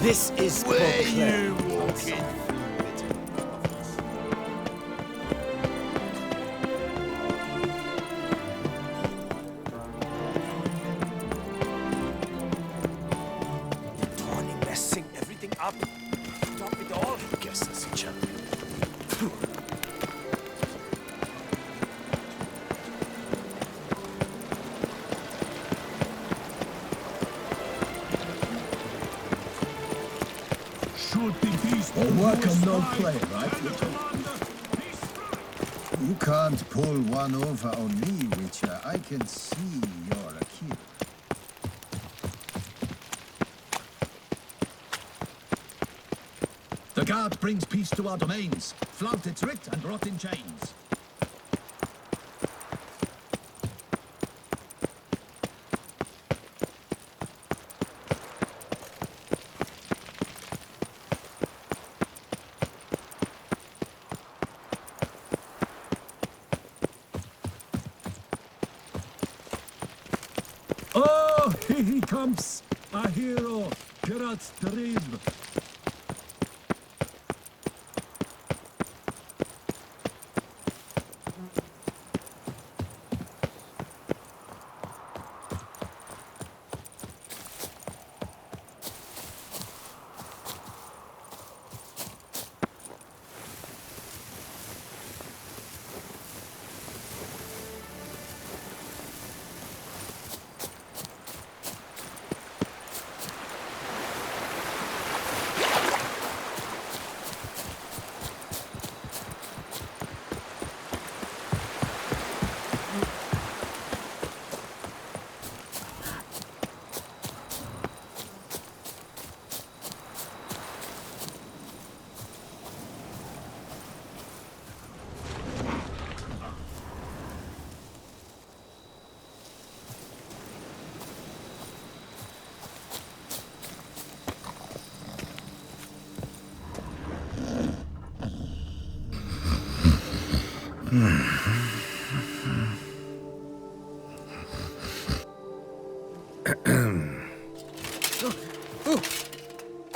This is Where Beauclair. you walking? Tawny messing everything up. Stop it all. Guess that's a champion. Shoot the beast. Well, welcome, no play, right? You can't pull one over on me, Witcher. I can see you're a kid. The guard brings peace to our domains. Flout its writ and rot in chains. Oh, here he comes! A hero! Geralt Strib!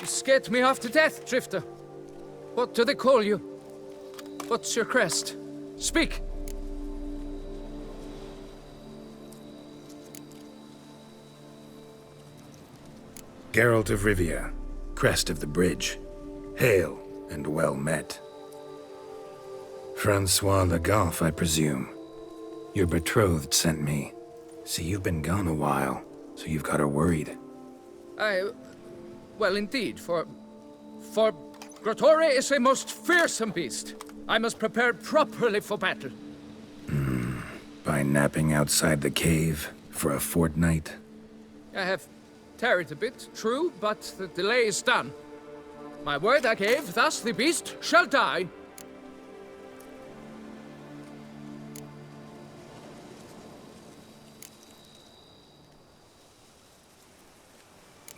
You scared me half to death, Drifter. What do they call you? What's your crest? Speak! Geralt of Rivia, crest of the bridge. Hail and well met. Francois Le Goff, I presume. Your betrothed sent me. See, you've been gone a while, so you've got her worried. Well, indeed, for Grotore is a most fearsome beast. I must prepare properly for battle. By napping outside the cave for a fortnight? I have tarried a bit, true, but the delay is done. My word I gave, thus the beast shall die.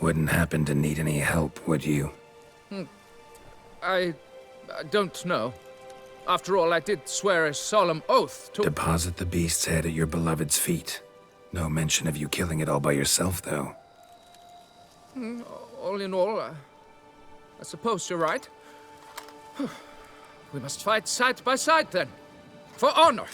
Wouldn't happen to need any help, would you? I don't know. After all, I did swear a solemn oath to— Deposit the beast's head at your beloved's feet. No mention of you killing it all by yourself, though. All in all, I suppose you're right. We must fight side by side, then. For honor!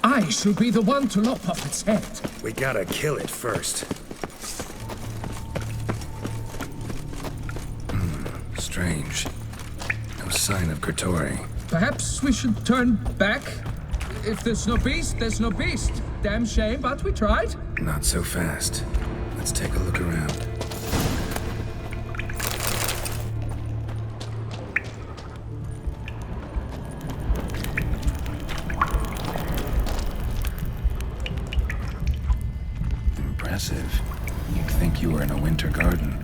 I shall be the one to lop off its head. We gotta kill it first. Strange. No sign of Kurtori. Perhaps we should turn back? If there's no beast, there's no beast. Damn shame, but we tried. Not so fast. Let's take a look around. Impressive. You'd think you were in a winter garden.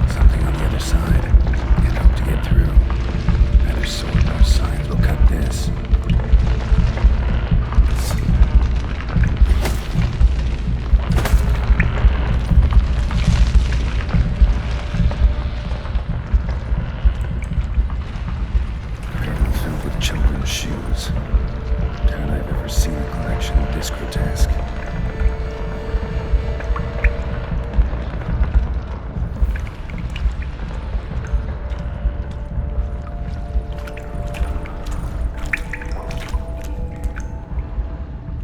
Something on the other side. Can't hope to get through. Neither sword nor signs will cut this. Cradle filled with children's shoes. Doubt I've ever seen a collection this grotesque.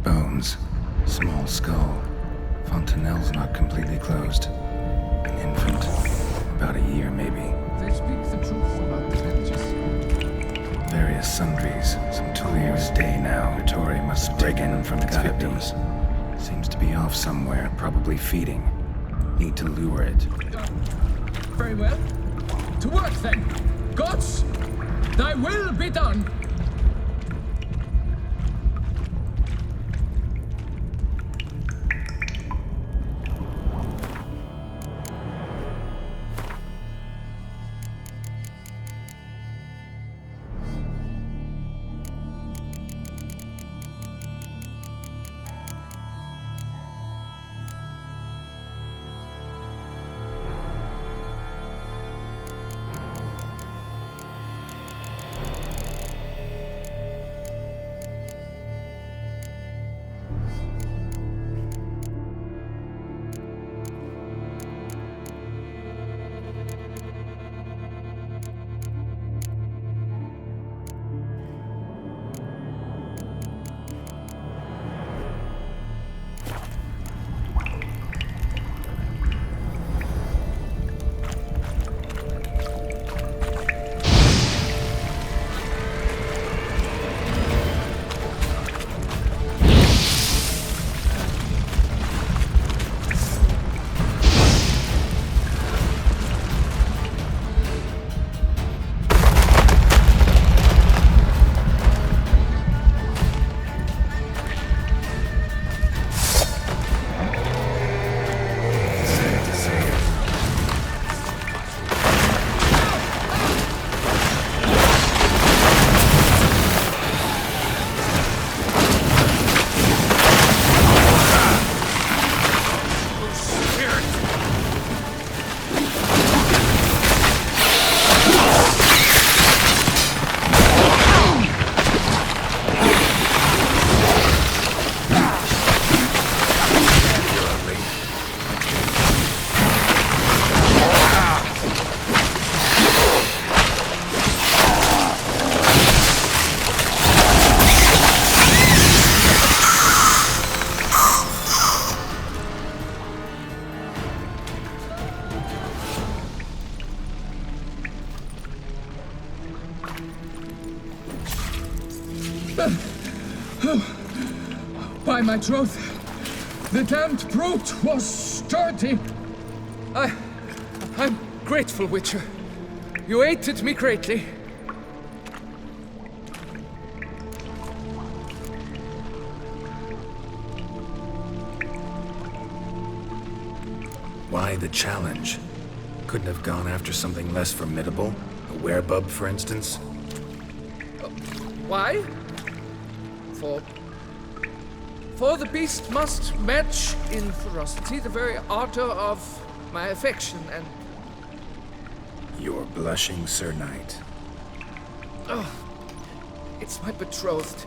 Bones. Small skull. Fontanelle's not completely closed. An infant. About a year, maybe. They speak the truth about the Ventus. Various sundries. Some clear as day now. Kurtori must have taken from its victims. Seems to be off somewhere, probably feeding. Need to lure it. Very well. To work then. Gods, thy will be done. By my troth, the damned brute was sturdy. I'm grateful, Witcher. You aided me greatly. Why the challenge? Couldn't have gone after something less formidable? A werebub, for instance? Why? For the beast must match in ferocity the very ardor of my affection, and You're blushing, Sir Knight. It's my betrothed.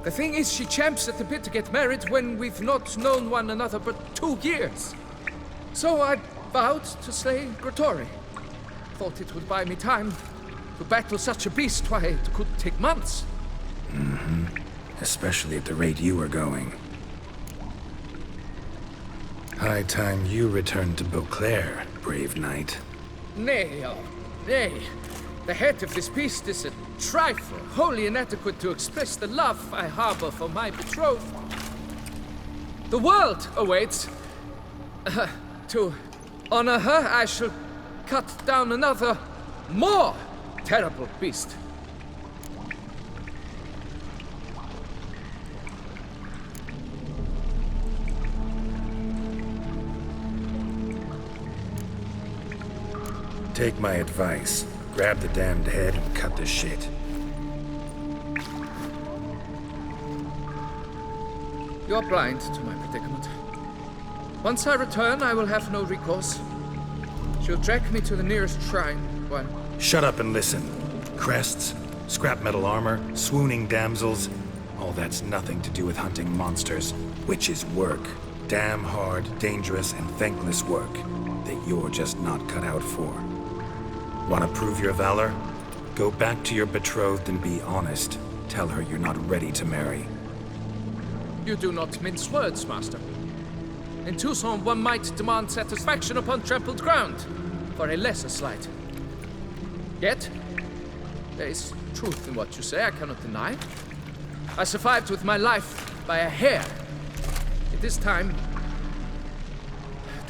The thing is, she champs at the bit to get married when we've not known one another but 2 years. So I vowed to slay Gratory. Thought it would buy me time to battle such a beast. Why, it could take months. Especially at the rate you were going. High time you returned to Beauclair, brave knight. Nay, oh, nay. The head of this beast is a trifle, wholly inadequate to express the love I harbor for my betrothed. The world awaits. To honor her, I shall cut down another, more terrible beast. Take my advice. Grab the damned head and cut the shit. You're blind to my predicament. Once I return, I will have no recourse. She'll drag me to the nearest shrine, while... Shut up and listen. Crests, scrap metal armor, swooning damsels. All that's nothing to do with hunting monsters. Witches' work. Damn hard, dangerous, and thankless work that you're just not cut out for. Want to prove your valor? Go back to your betrothed and be honest. Tell her you're not ready to marry. You do not mince words, master. In Tucson, one might demand satisfaction upon trampled ground for a lesser slight. Yet, there is truth in what you say, I cannot deny. I survived with my life by a hair. It is time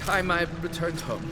I returned home.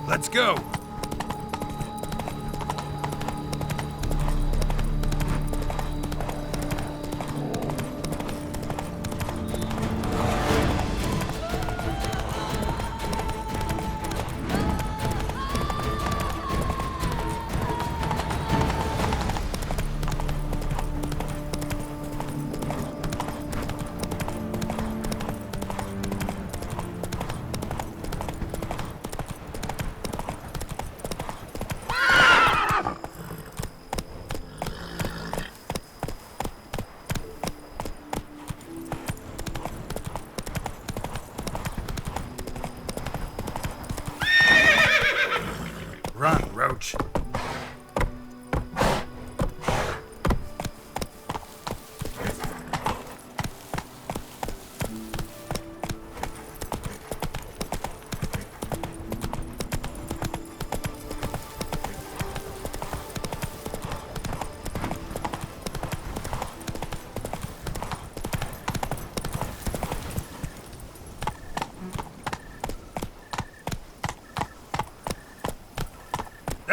Let's go!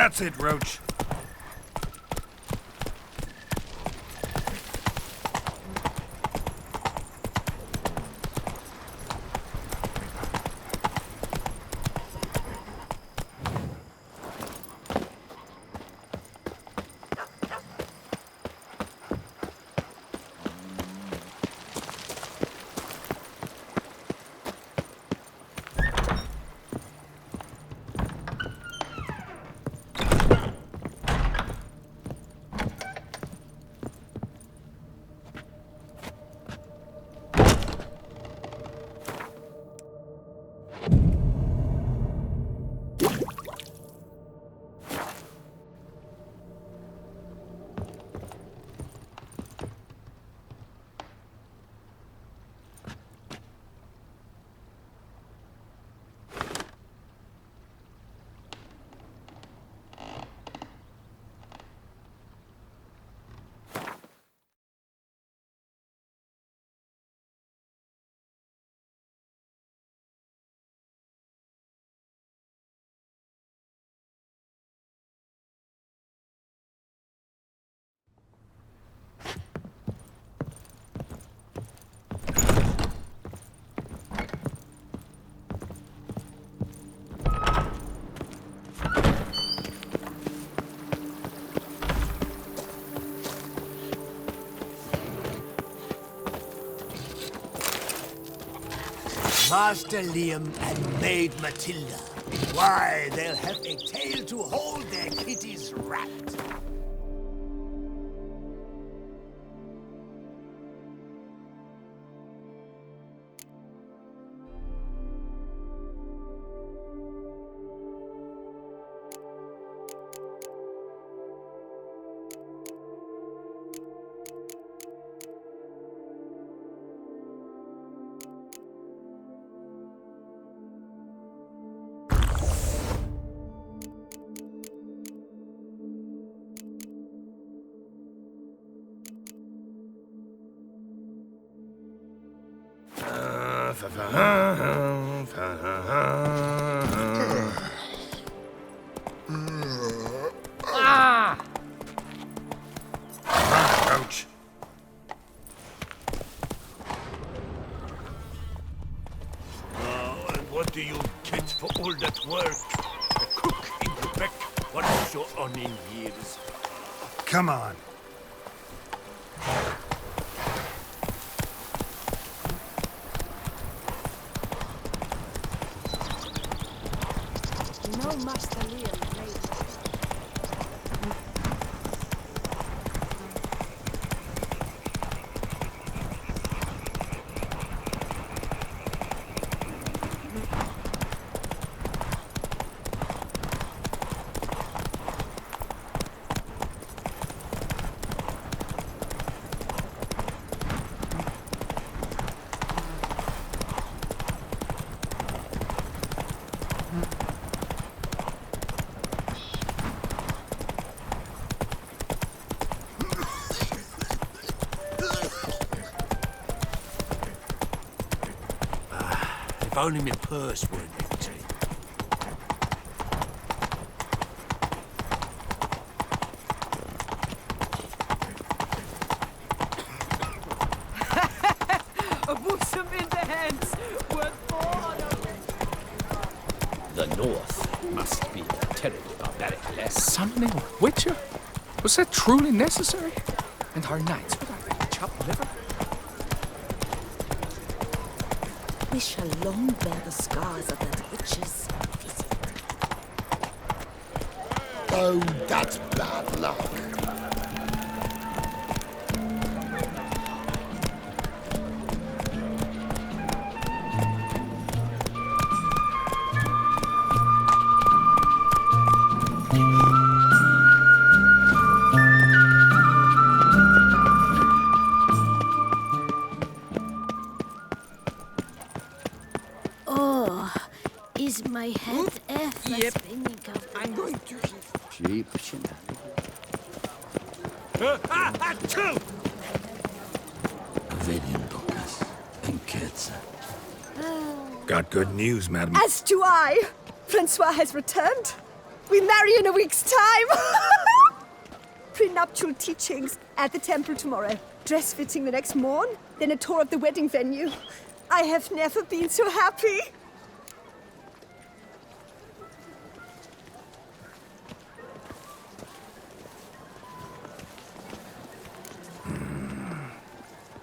That's it, Roach. Master Liam and Maid Matilda. Why, they'll have a tail to hold their kitties wrapped. Roach. And what do you get for all that work? A cook in Quebec, what's your onion years? Come on. No Master Liam made If only my purse weren't empty. a bosom in the hands worth more. The North must be a terribly barbaric place. Summoning a Witcher? Was that truly necessary? And our knights would have chopped liver? We shall long bear the scars of that witch's visit. Oh, that's bad luck. Is my head spinning of I'm going to... Cheap shenanigans. Achoo! Vedian Docus and Ketsa. Got good news, madam. As do I. Francois has returned. We marry in a week's time. Prenuptial teachings at the temple tomorrow. Dress fitting the next morn, then a tour of the wedding venue. I have never been so happy.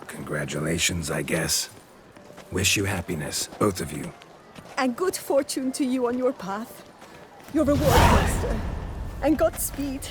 Congratulations, I guess. Wish you happiness, both of you. And good fortune to you on your path. Your reward, master. And Godspeed.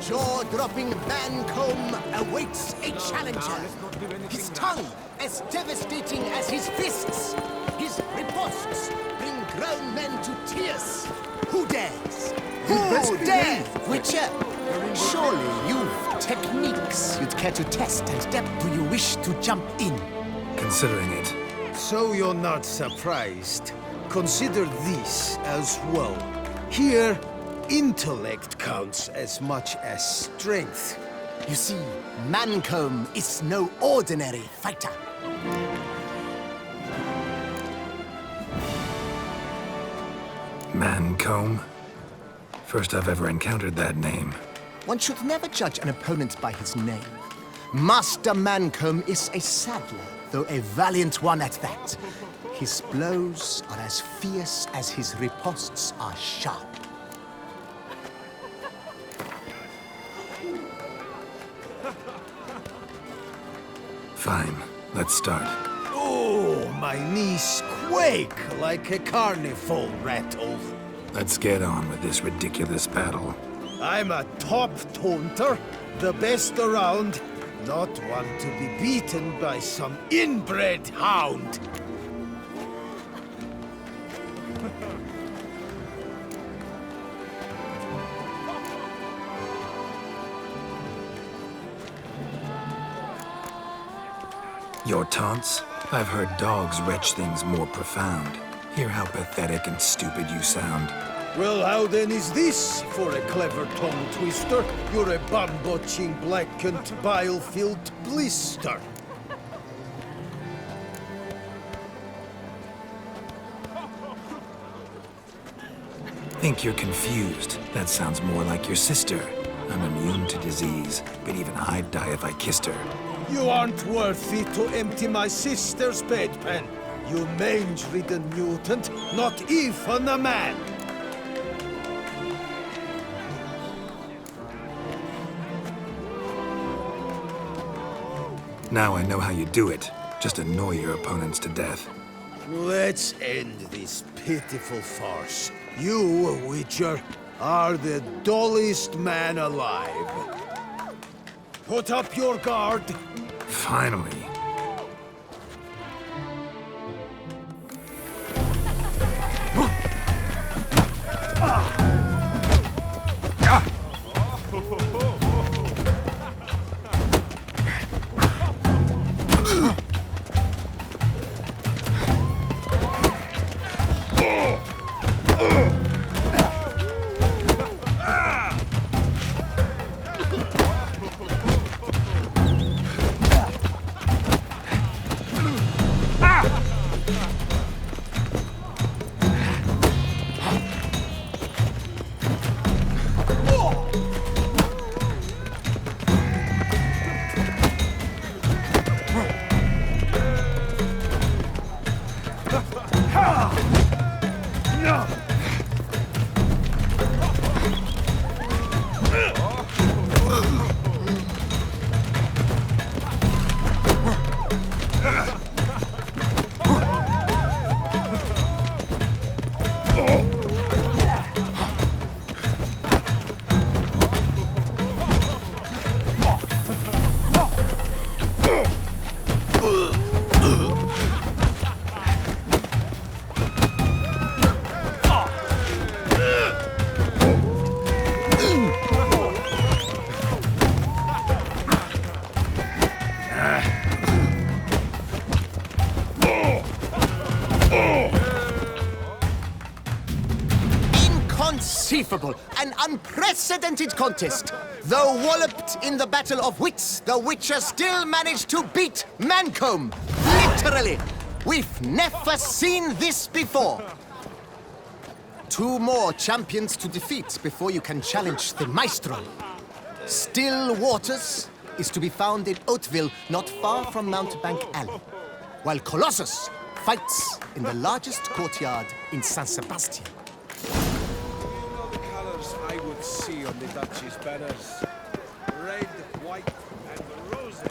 Jaw-dropping Mancomb awaits a challenger. His tongue as devastating as his fists. His riposts bring grown men to tears. Who dares? Who dares? Witcher, surely you've techniques you'd care to test, and depth do you wish to jump in? Considering it. So you're not surprised. Consider this as well. Here, intellect counts as much as strength. You see, Mancomb is no ordinary fighter. Mancomb? First I've ever encountered that name. One should never judge an opponent by his name. Master Mancomb is a saddler, though a valiant one at that. His blows are as fierce as his riposts are sharp. Fine, let's start. Oh, my knees quake like a carnival rattle. Let's get on with this ridiculous battle. I'm a top taunter, the best around, not one to be beaten by some inbred hound. Your taunts? I've heard dogs retch things more profound. Hear how pathetic and stupid you sound. Well, how then is this for a clever tongue twister? You're a bum-botching, blackened, bile-filled blister. Think you're confused. That sounds more like your sister. I'm immune to disease, but even I'd die if I kissed her. You aren't worthy to empty my sister's bedpan. You mange-ridden mutant, not even a man. Now I know how you do it. Just annoy your opponents to death. Let's end this pitiful farce. You, Witcher, are the dullest man alive. Put up your guard. Finally. Unbelievable, an unprecedented contest. Though walloped in the battle of wits, the Witcher still managed to beat Mancomb. Literally. We've never seen this before. 2 more champions to defeat before you can challenge the Maestro. Still Waters is to be found in Oatville, not far from Mountebank Alley, while Colossus fights in the largest courtyard in San Sebastian. All the colors I would see on the Duchy's banners. Red, white, and rosy.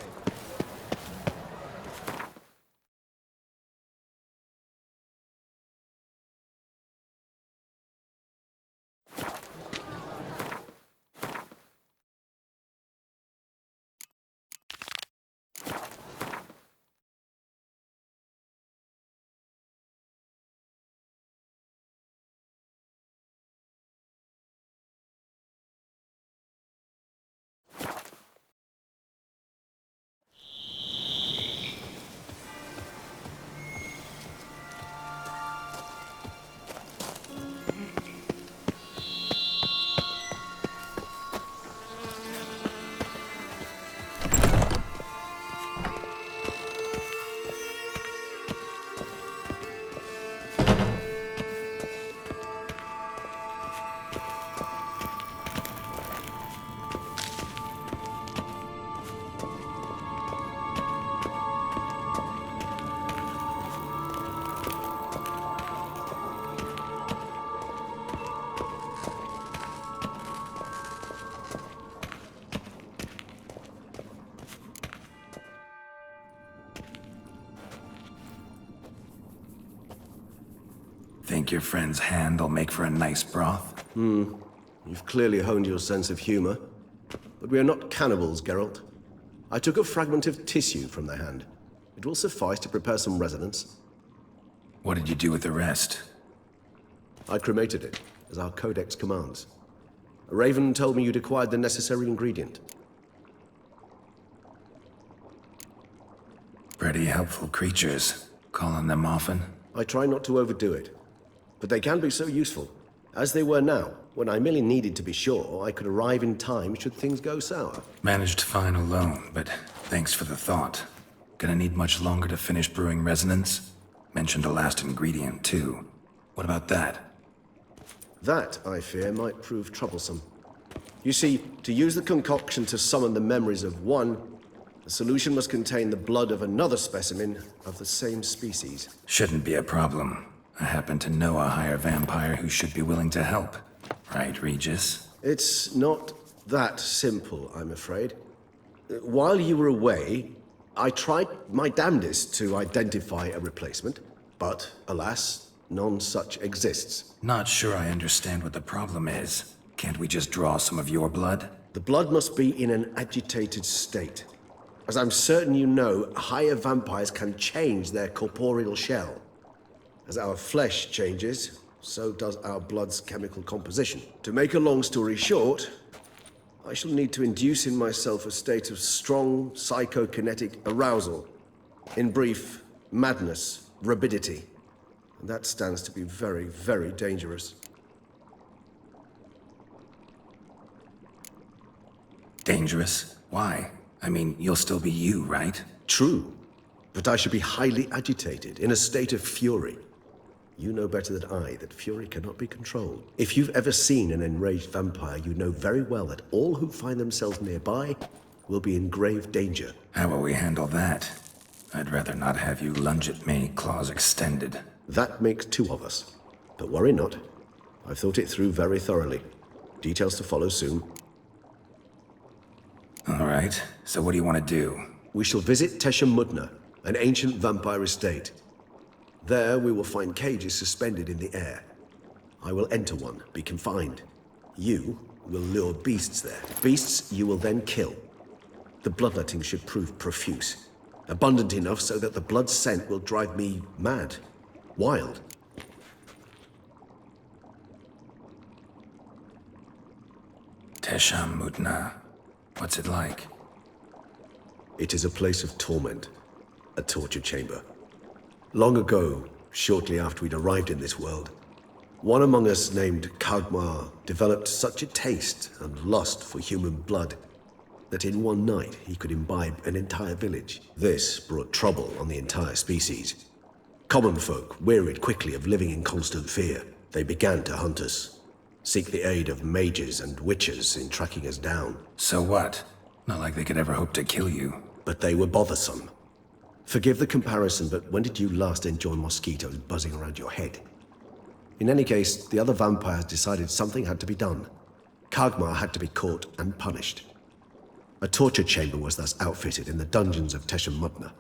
Think your friend's hand'll make for a nice broth? You've clearly honed your sense of humor. But we are not cannibals, Geralt. I took a fragment of tissue from their hand. It will suffice to prepare some resonance. What did you do with the rest? I cremated it, as our codex commands. A raven told me you'd acquired the necessary ingredient. Pretty helpful creatures. Calling them often? I try not to overdo it. But they can be so useful. As they were now, when I merely needed to be sure I could arrive in time should things go sour. Managed fine alone, but thanks for the thought. Gonna need much longer to finish brewing resonance? Mentioned a last ingredient, too. What about that? That, I fear, might prove troublesome. You see, to use the concoction to summon the memories of one, the solution must contain the blood of another specimen of the same species. Shouldn't be a problem. I happen to know a higher vampire who should be willing to help. Right, Regis? It's not that simple, I'm afraid. While you were away, I tried my damnedest to identify a replacement, but alas, none such exists. Not sure I understand what the problem is. Can't we just draw some of your blood? The blood must be in an agitated state. As I'm certain you know, higher vampires can change their corporeal shell. As our flesh changes, so does our blood's chemical composition. To make a long story short, I shall need to induce in myself a state of strong psychokinetic arousal. In brief, madness, rabidity. And that stands to be very, very dangerous. Dangerous? Why? I mean, you'll still be you, right? True, but I should be highly agitated, in a state of fury. You know better than I that fury cannot be controlled. If you've ever seen an enraged vampire, you know very well that all who find themselves nearby will be in grave danger. How will we handle that? I'd rather not have you lunge at me, claws extended. That makes 2 of us. But worry not. I've thought it through very thoroughly. Details to follow soon. All right, so what do you want to do? We shall visit Tesha Mudna, an ancient vampire estate. There we will find cages suspended in the air. I will enter one, be confined. You will lure beasts there. Beasts you will then kill. The bloodletting should prove profuse. Abundant enough so that the blood scent will drive me mad. Wild. Tesha Mudna. What's it like? It is a place of torment. A torture chamber. Long ago, shortly after we'd arrived in this world, One among us named Kagmar developed such a taste and lust for human blood that in one night he could imbibe an entire village. This brought trouble on the entire species. Common folk wearied quickly of living in constant fear. They began to hunt us, seek the aid of mages and witches in tracking us down. So what? Not like they could ever hope to kill you. But they were bothersome. Forgive the comparison, but when did you last enjoy mosquitoes buzzing around your head? In any case, the other vampires decided something had to be done. Kagmar had to be caught and punished. A torture chamber was thus outfitted in the dungeons of Teshem Mutna.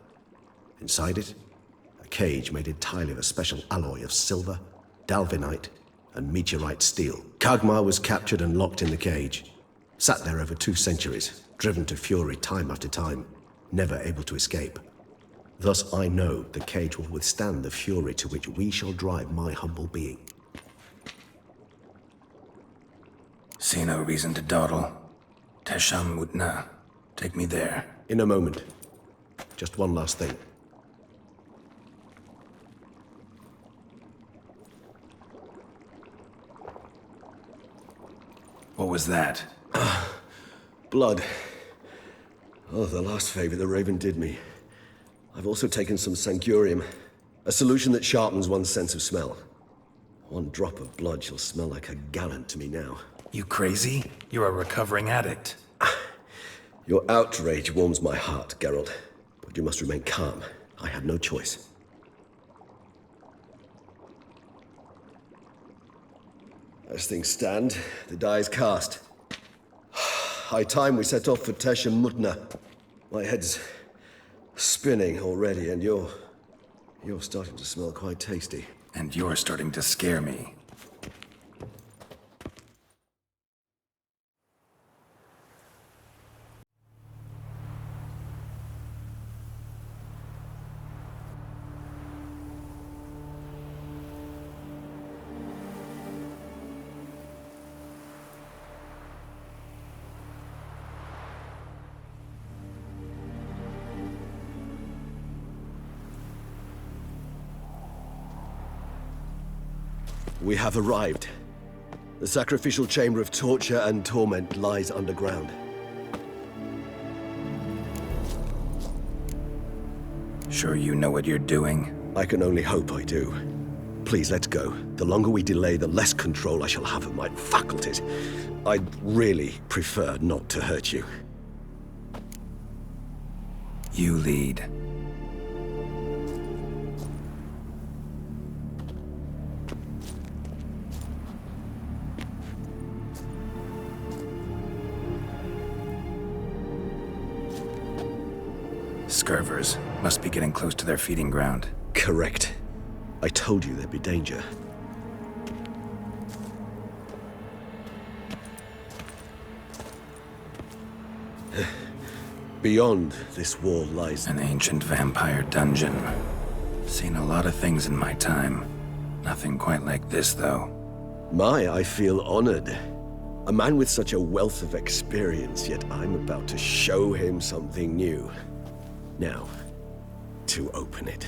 Inside it, a cage made entirely of a special alloy of silver, dalvinite, and meteorite steel. Kagmar was captured and locked in the cage. Sat there over 2 centuries, driven to fury time after time, never able to escape. Thus I know the cage will withstand the fury to which we shall drive my humble being. See no reason to dawdle. Teshem Mutna. Take me there. In a moment. Just one last thing. What was that? Blood. Oh, the last favor the Raven did me. I've also taken some Sancurium, a solution that sharpens one's sense of smell. 1 drop of blood shall smell like a gallon to me now. You crazy? You're a recovering addict. Your outrage warms my heart, Geralt. But you must remain calm. I had no choice. As things stand, the die is cast. High time we set off for Teshem Mutna. My head's spinning already, and you're starting to smell quite tasty. And you're starting to scare me. We have arrived. The sacrificial chamber of torture and torment lies underground. Sure you know what you're doing? I can only hope I do. Please, let's go. The longer we delay, the less control I shall have of my faculties. I'd really prefer not to hurt you. You lead. Scurvers must be getting close to their feeding ground. Correct. I told you there'd be danger. Beyond this wall lies an ancient vampire dungeon. Seen a lot of things in my time. Nothing quite like this, though. I feel honored. A man with such a wealth of experience, yet I'm about to show him something new. Now, to open it.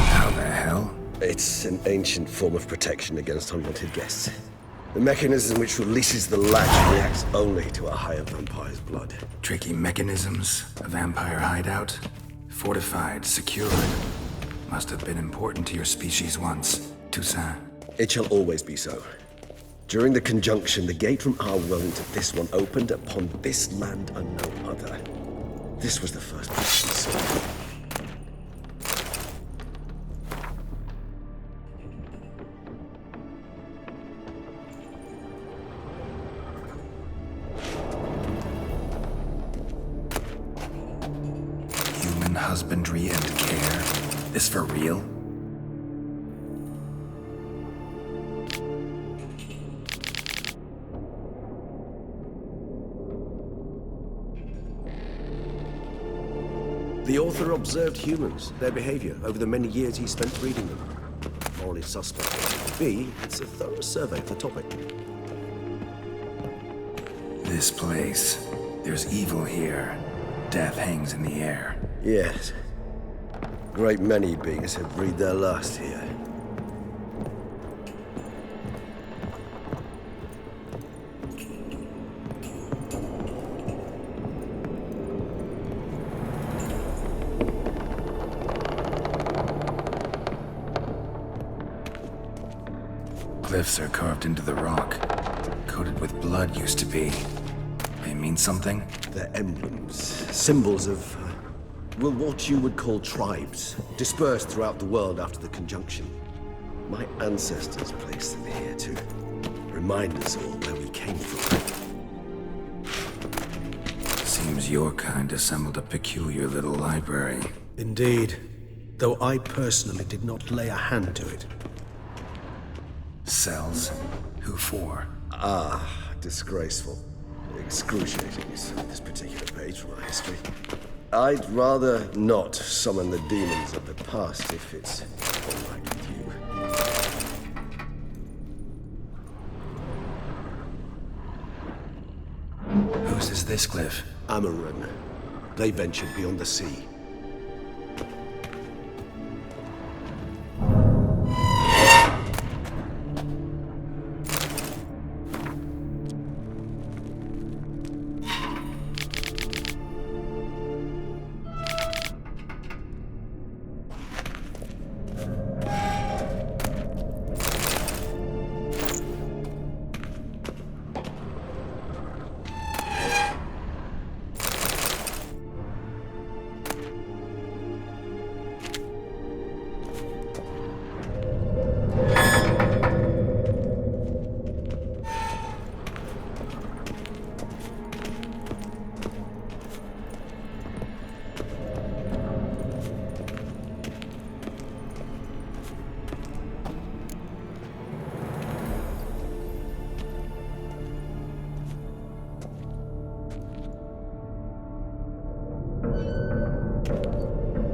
How the hell? It's an ancient form of protection against unwanted guests. The mechanism which releases the latch reacts only to a higher vampire's blood. Tricky mechanisms, a vampire hideout, fortified, secured. Must have been important to your species once, Toussaint. It shall always be so. During the conjunction, the gate from our world into this one opened upon this land and no other. This was the first place we saw. Human husbandry and care. This for real? The author observed humans, their behavior, over the many years he spent reading them. Morally suspect. B, it's a thorough survey of the topic. This place. There's evil here. Death hangs in the air. Yes. Great many beings have breathed their last here. Glyphs are carved into the rock. Coated with blood used to be. They mean something? They're emblems, symbols of, well, what you would call tribes, dispersed throughout the world after the conjunction. My ancestors placed them here to remind us all where we came from. Seems your kind assembled a peculiar little library. Indeed, though I personally did not lay a hand to it. Cells? Who for? Disgraceful. Excruciating is this particular page from our history. I'd rather not summon the demons of the past if it's all right with you. Whose is this glyph? Amaran. They ventured beyond the sea.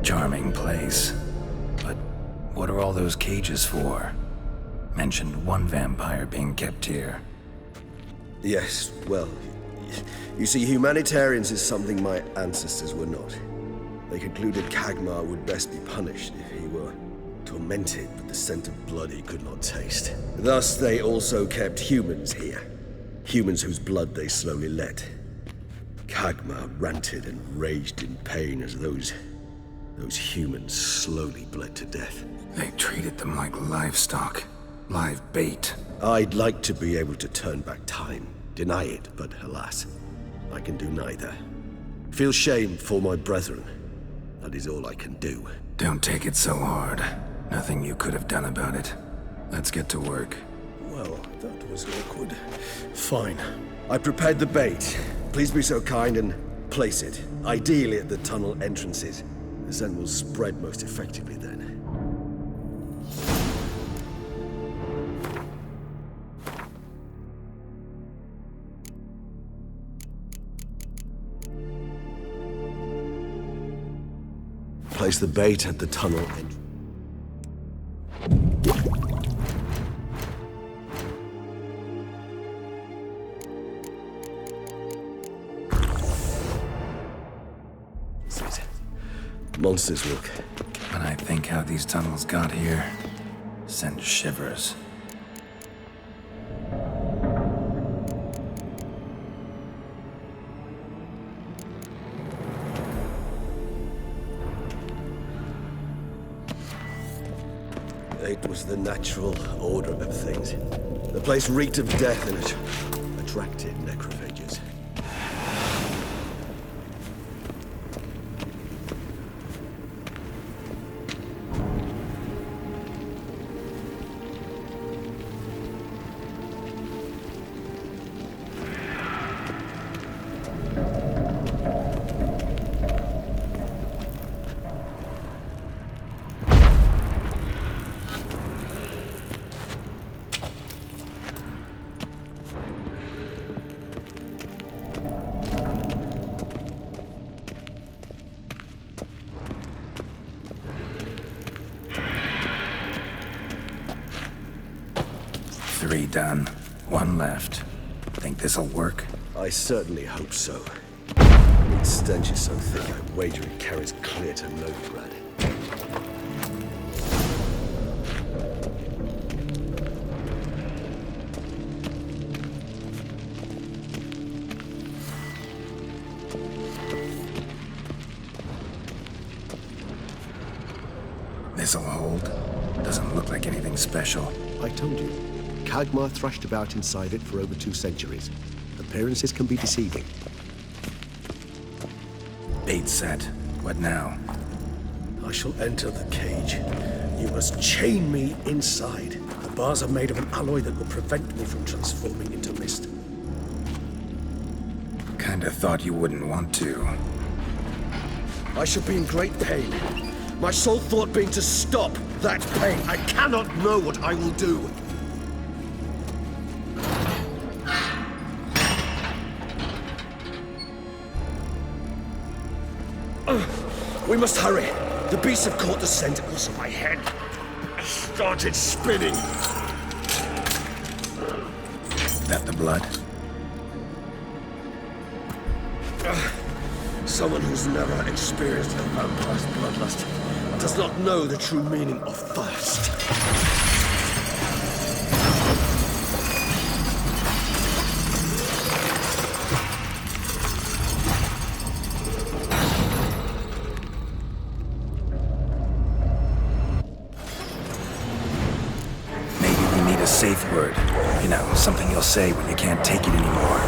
Charming place. But what are all those cages for? Mentioned one vampire being kept here. Yes, well, you see, humanitarians is something my ancestors were not. They concluded Kagmar would best be punished if he were tormented with the scent of blood he could not taste. Thus, they also kept humans here. Humans whose blood they slowly let. Kagmar ranted and raged in pain as those humans slowly bled to death. They treated them like livestock. Live bait. I'd like to be able to turn back time, deny it, but alas, I can do neither. Feel shame for my brethren. That is all I can do. Don't take it so hard. Nothing you could have done about it. Let's get to work. Well, that was awkward. Fine. I prepared the bait. Please be so kind and place it, ideally at the tunnel entrances. The scent will spread most effectively then. Place the bait at the tunnel entrance. Monsters look. When I think how these tunnels got here, send shivers. It was the natural order of things. The place reeked of death and it attracted necrophages. Three done. One left. Think this'll work? I certainly hope so. stench is so thick, I wager it carries clear to Novigrad. This'll hold. Doesn't look like anything special. I told you. Khagmar thrashed about inside it for over 2 centuries. Appearances can be deceiving. Bait set. What now? I shall enter the cage. You must chain me inside. The bars are made of an alloy that will prevent me from transforming into mist. Kinda thought you wouldn't want to. I shall be in great pain. My sole thought being to stop that pain. I cannot know what I will do. We must hurry. The beasts have caught the scent also my head. I started spinning. That the blood? Someone who's never experienced a vampire's bloodlust does not know the true meaning of thirst. Maybe we need a safe word. You know, something you'll say when you can't take it anymore.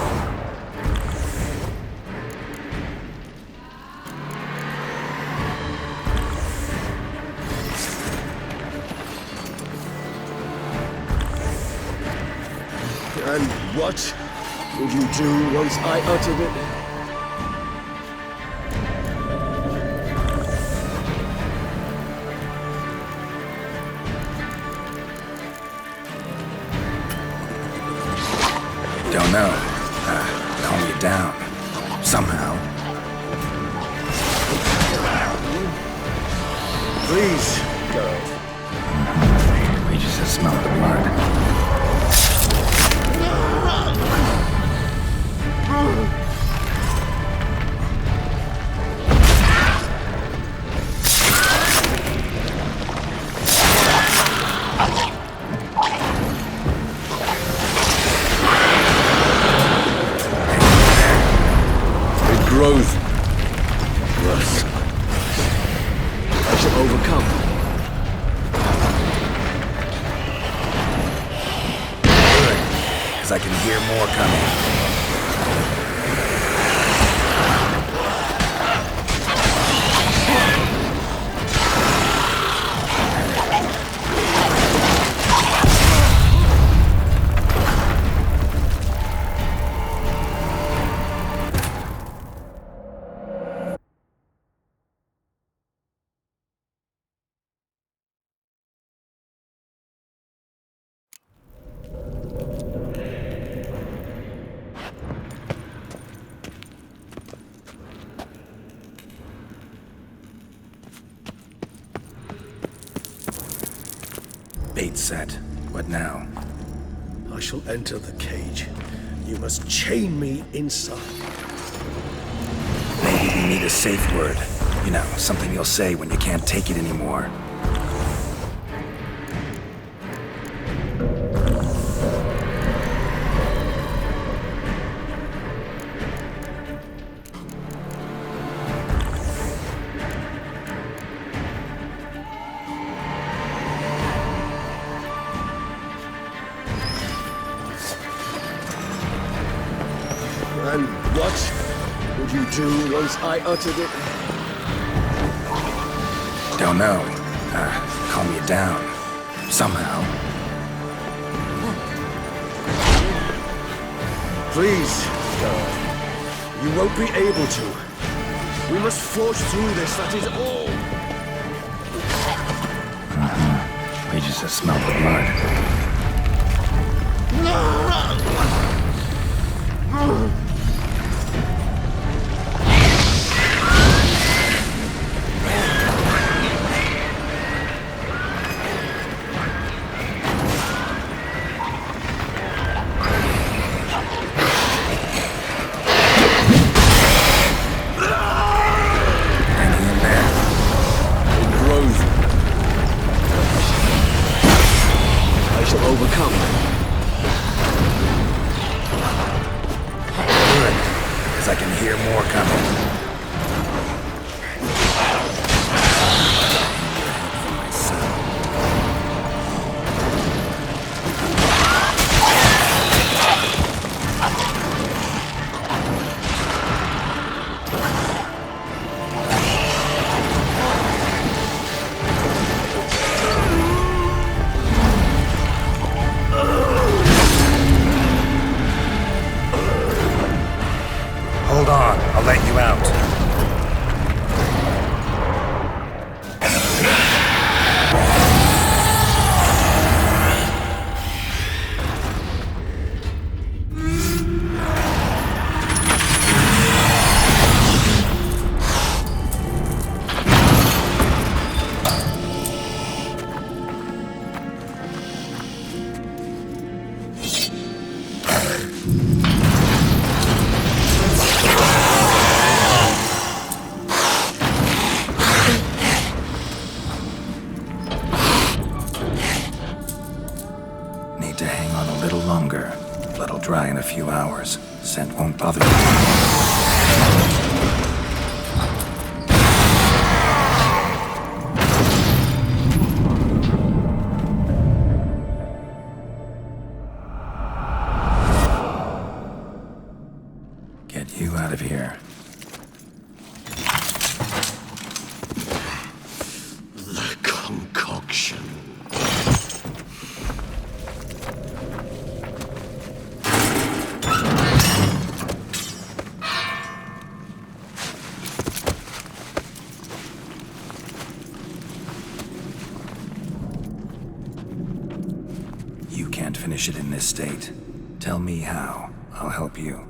And what would you do once I uttered it? Don't know. Calm you down. Somehow. Please, go. We just smell the blood. Growth. Yes. I shall overcome. Good, because I can hear more coming. Bait set. What now? I shall enter the cage. You must chain me inside. Maybe we need a safe word. You know, something you'll say when you can't take it anymore. And what would you do once I uttered it? Don't know. Calm you down. Somehow. Please, go. You won't be able to. We must forge through this, that is all. We just smell the blood. hear more coming. Hold on, I'll let you out. Need to hang on a little longer. Blood'll dry in a few hours. Scent won't bother you. Get you out of here. The concoction. You can't finish it in this state. Tell me how. I'll help you.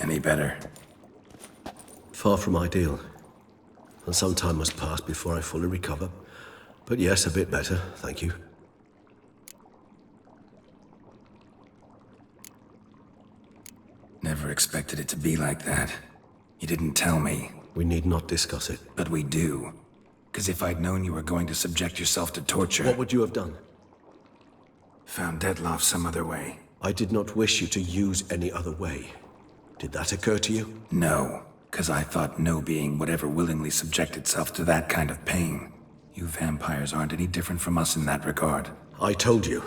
Any better? Far from ideal. And some time must pass before I fully recover. But yes, a bit better, thank you. Never expected it to be like that. You didn't tell me. We need not discuss it. But we do. Because if I'd known you were going to subject yourself to torture... What would you have done? Found Dettlaff some other way. I did not wish you to use any other way. Did that occur to you? No, because I thought no being would ever willingly subject itself to that kind of pain. You vampires aren't any different from us in that regard. I told you,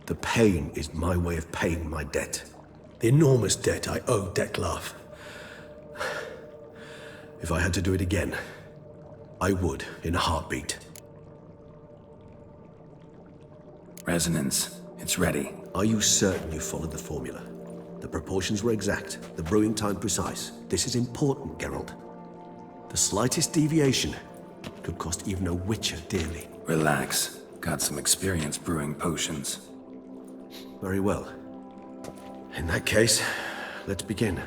the pain is my way of paying my debt. The enormous debt I owe Dettlaff. If I had to do it again, I would, in a heartbeat. Resonance. It's ready. Are you certain you followed the formula? The proportions were exact, the brewing time precise. This is important, Geralt. The slightest deviation could cost even a witcher dearly. Relax. Got some experience brewing potions. Very well. In that case, let's begin.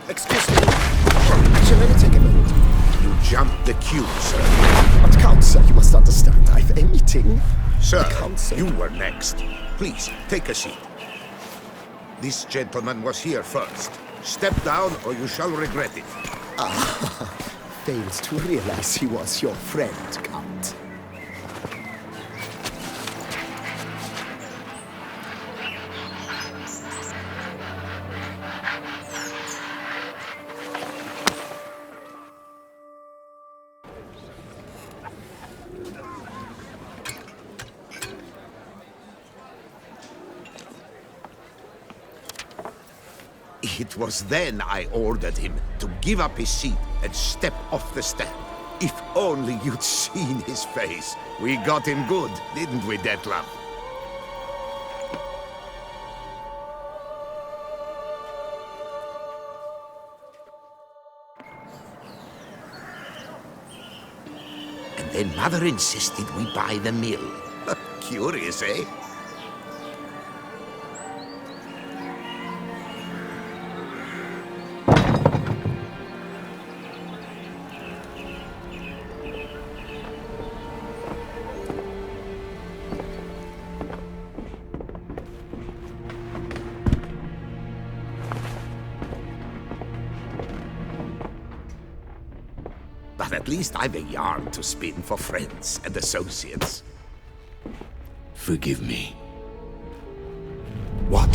Excuse me. Shall I take a minute? You jumped the queue, sir. But Count, sir, you must understand. I've a meeting. Sir, Count, sir. you were next. Please, take a seat. This gentleman was here first. Step down or you shall regret it. Fails to realize he was your friend, Count. It was then I ordered him to give up his seat and step off the step. If only you'd seen his face. We got him good, didn't we, Detlef? And then Mother insisted we buy the mill. Curious, eh? But at least I've a yarn to spin for friends and associates. Forgive me. What?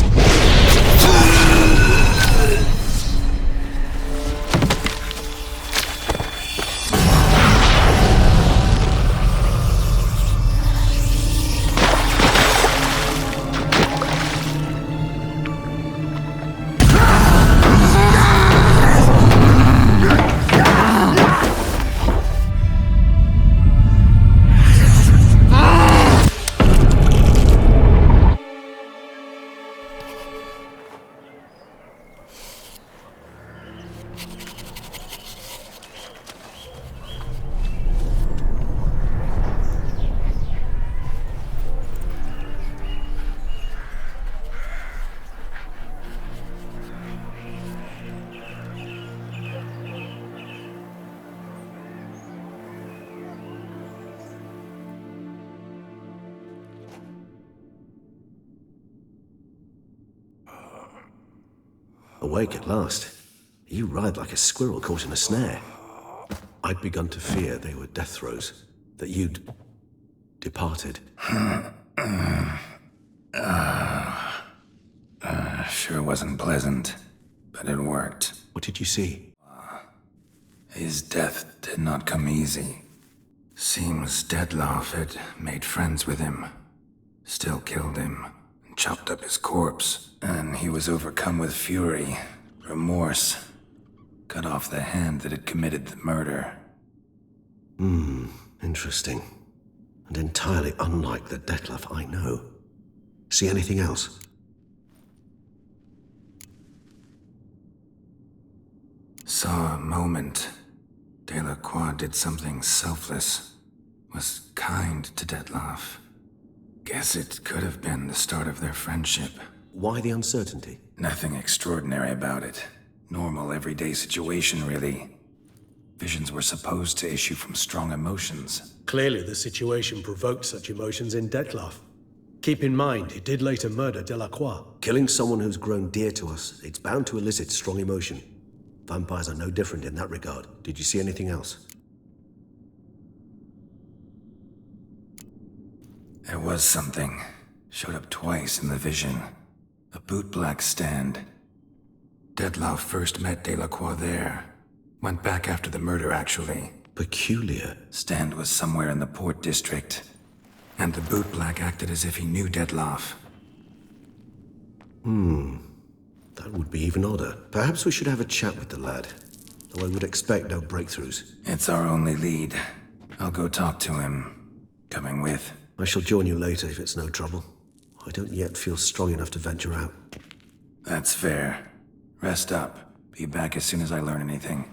Awake at last. You ride like a squirrel caught in a snare. I'd begun to fear they were death throes, that you'd departed. Sure wasn't pleasant, but it worked. What did you see? His death did not come easy. Seems Detlef had made friends with him, still killed him, and chopped up his corpse. And he was overcome with fury, remorse, cut off the hand that had committed the murder. Interesting. And entirely unlike the Detlef I know. See anything else? Saw a moment. Delacroix did something selfless. Was kind to Detlef. Guess it could have been the start of their friendship. Why the uncertainty? Nothing extraordinary about it. Normal, everyday situation, really. Visions were supposed to issue from strong emotions. Clearly, the situation provoked such emotions in Detlef. Keep in mind, he did later murder Delacroix. Killing someone who's grown dear to us, it's bound to elicit strong emotion. Vampires are no different in that regard. Did you see anything else? There was something. Showed up twice in the vision. A bootblack stand. Detlef first met Delacroix there. Went back after the murder, actually. Peculiar. Stand was somewhere in the Port District. And the bootblack acted as if he knew Detlef. That would be even odder. Perhaps we should have a chat with the lad. Though I would expect no breakthroughs. It's our only lead. I'll go talk to him. Coming with? I shall join you later if it's no trouble. I don't yet feel strong enough to venture out. That's fair. Rest up. Be back as soon as I learn anything.